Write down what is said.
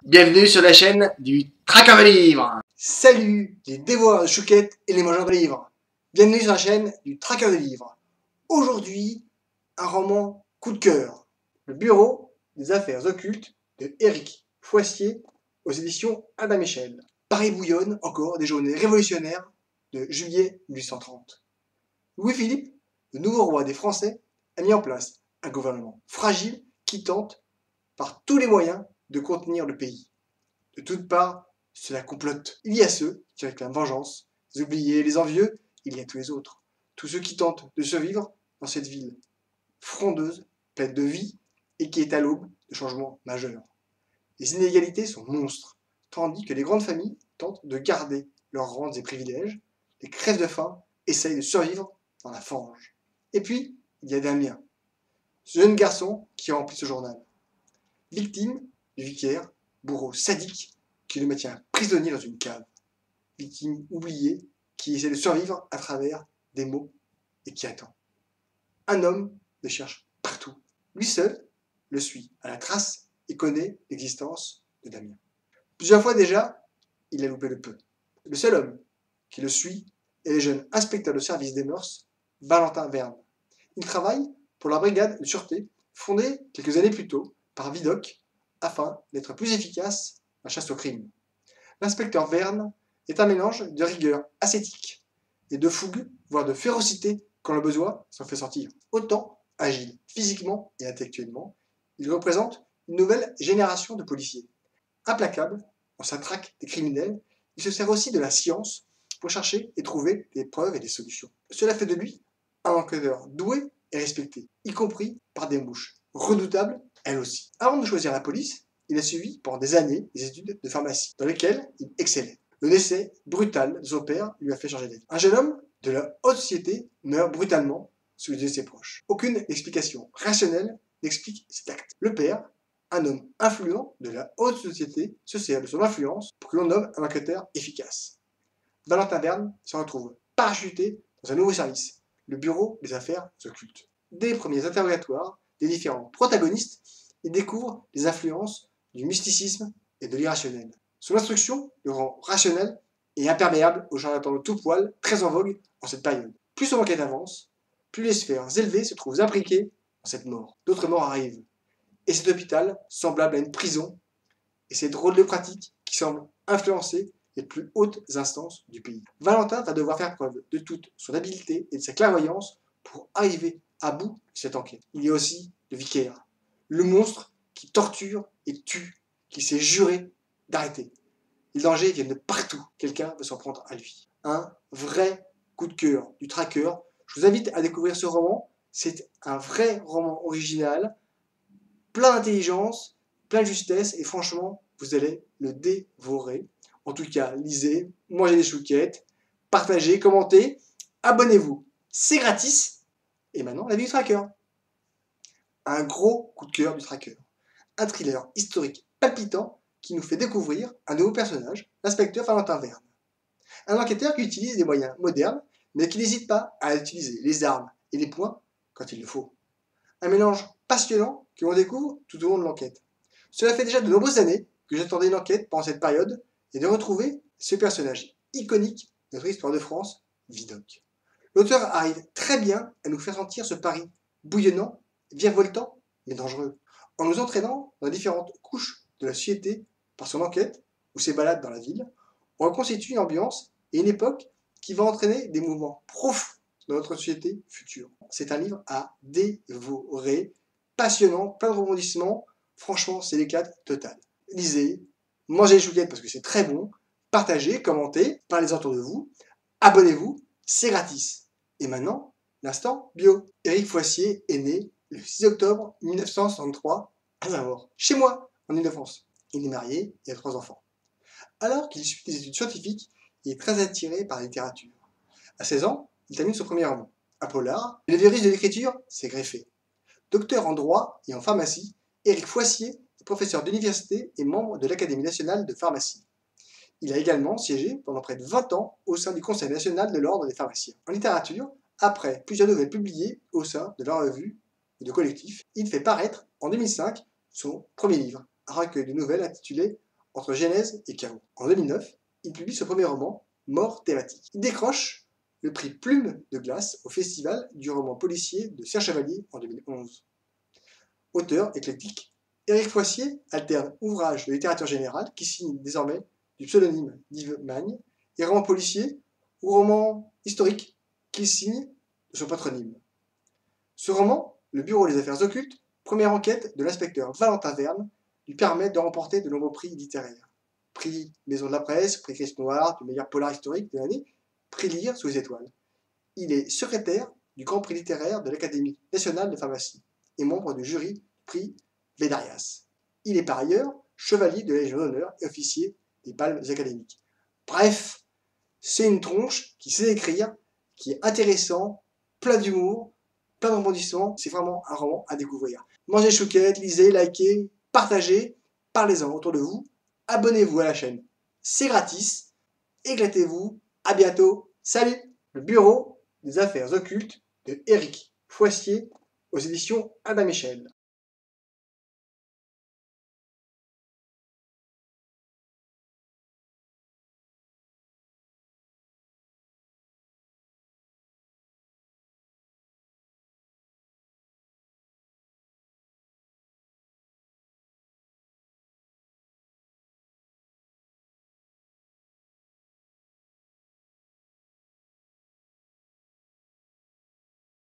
Bienvenue sur la chaîne du Traqueur de livres. Salut les dévoreurs de chouquettes et les mangeurs de livres. Bienvenue sur la chaîne du Traqueur de livres. Aujourd'hui, un roman coup de cœur. Le bureau des affaires occultes de Éric Foissier aux éditions Albin Michel. Paris bouillonne encore des journées révolutionnaires de juillet 1830. Louis-Philippe, le nouveau roi des Français, a mis en place un gouvernement fragile qui tente par tous les moyens de contenir le pays. De toutes parts, cela complote. Il y a ceux qui réclament vengeance, les oubliés, les envieux, il y a tous les autres. Tous ceux qui tentent de survivre dans cette ville frondeuse, pleine de vie, et qui est à l'aube de changements majeurs. Les inégalités sont monstres, tandis que les grandes familles tentent de garder leurs rentes et privilèges, les crèves de faim essayent de survivre dans la fange. Et puis, il y a Damien, ce jeune garçon qui remplit ce journal. Victime du vicaire, bourreau sadique, qui le maintient prisonnier dans une cave. Victime oubliée, qui essaie de survivre à travers des mots et qui attend. Un homme le cherche partout. Lui seul le suit à la trace et connaît l'existence de Damien. Plusieurs fois déjà, il a loupé le peu. Le seul homme qui le suit est le jeune inspecteur de service des mœurs, Valentin Verne. Il travaille pour la brigade de sûreté fondée quelques années plus tôt par Vidocq afin d'être plus efficace dans la chasse au crime. L'inspecteur Verne est un mélange de rigueur ascétique et de fougue, voire de férocité quand le besoin s'en fait sortir. Autant agile physiquement et intellectuellement, il représente une nouvelle génération de policiers. Implacable dans sa traque des criminels, il se sert aussi de la science pour chercher et trouver des preuves et des solutions. Cela fait de lui un enquêteur doué et respecté, y compris par des mouches redoutables, elles aussi. Avant de choisir la police, il a suivi pendant des années des études de pharmacie, dans lesquelles il excellait. Le décès brutal de son père lui a fait changer d'avis. Un jeune homme de la haute société meurt brutalement sous les yeux de ses proches. Aucune explication rationnelle n'explique cet acte. Le père, un homme influent de la haute société, se sert de son influence pour que l'on nomme un enquêteur efficace. Valentin Verne se retrouve parachuté dans un nouveau service, le bureau des affaires occultes. Dès les premiers interrogatoires des différents protagonistes, il découvre les influences du mysticisme et de l'irrationnel. Son instruction le rend rationnel et imperméable aux charlatans de tout poil, très en vogue en cette période. Plus son enquête avance, plus les sphères élevées se trouvent imbriquées dans cette mort. D'autres morts arrivent. Et cet hôpital, semblable à une prison, et ces drôles de pratiques qui semblent influencer les plus hautes instances du pays. Valentin va devoir faire preuve de toute son habileté et de sa clairvoyance pour arriver à bout de cette enquête. Il y a aussi le vicaire, le monstre qui torture et tue, qui s'est juré d'arrêter. Les dangers viennent de partout. Quelqu'un veut s'en prendre à lui. Un vrai coup de cœur du traqueur. Je vous invite à découvrir ce roman. C'est un vrai roman original, plein d'intelligence, plein de justesse, et franchement, vous allez le dévorer. En tout cas, lisez, mangez des chouquettes, partagez, commentez, abonnez-vous. C'est gratis. Et maintenant, la vie du traqueur. Un gros coup de cœur du traqueur. Un thriller historique palpitant qui nous fait découvrir un nouveau personnage, l'inspecteur Valentin Verne. Un enquêteur qui utilise des moyens modernes, mais qui n'hésite pas à utiliser les armes et les poings quand il le faut. Un mélange passionnant que l'on découvre tout au long de l'enquête. Cela fait déjà de nombreuses années que j'attendais une enquête pendant cette période et de retrouver ce personnage iconique de notre histoire de France, Vidocq. L'auteur arrive très bien à nous faire sentir ce Paris bouillonnant, virevoltant, mais dangereux, en nous entraînant dans les différentes couches de la société par son enquête ou ses balades dans la ville. On reconstitue une ambiance et une époque qui va entraîner des mouvements profonds dans notre société future. C'est un livre à dévorer, passionnant, plein de rebondissements. Franchement, c'est l'éclate totale. Lisez, mangez les chouquettes parce que c'est très bon, partagez, commentez, parlez autour de vous, abonnez-vous, c'est gratis. Et maintenant, l'instant bio. Éric Foissier est né le 6 octobre 1963 à Saint-Maur, chez moi, en Ile-de-France. Il est marié et a 3 enfants. Alors qu'il suit des études scientifiques, il est très attiré par la littérature. À 16 ans, il termine son premier roman, un polar, et le virus de l'écriture s'est greffé. Docteur en droit et en pharmacie, Éric Foissier est professeur d'université et membre de l'Académie nationale de pharmacie. Il a également siégé pendant près de 20 ans au sein du Conseil national de l'ordre des pharmaciens. En littérature, après plusieurs nouvelles publiées au sein de la revue et de collectifs, il fait paraître en 2005 son premier livre, un recueil de nouvelles intitulé entre genèse et chaos. En 2009, il publie ce premier roman, Mort thématique. Il décroche le prix Plume de glace au festival du roman policier de Serre Chevalier en 2011. Auteur éclectique, Éric Foissier alterne ouvrages de littérature générale qui signe désormais du pseudonyme d'Yves Magne et romans policiers ou romans historiques qu'il signe de son patronyme. Ce roman, Le Bureau des Affaires Occultes, première enquête de l'inspecteur Valentin Verne, lui permet de remporter de nombreux prix littéraires. Prix Maison de la Presse, prix Christ Noir, du meilleur polar historique de l'année, prix Lire sous les étoiles. Il est secrétaire du Grand Prix littéraire de l'Académie nationale de pharmacie et membre du jury du prix Védarias. Il est par ailleurs chevalier de la Légion d'honneur et officier des Palmes académiques. Bref, c'est une tronche qui sait écrire, qui est intéressant, plein d'humour, plein de rebondissements. C'est vraiment un roman à découvrir. Mangez chouquettes, lisez, likez, partagez, parlez-en autour de vous. Abonnez-vous à la chaîne, c'est gratis. Éclatez-vous, à bientôt, salut! Le Bureau des Affaires Occultes de Éric Foissier aux éditions Albin Michel.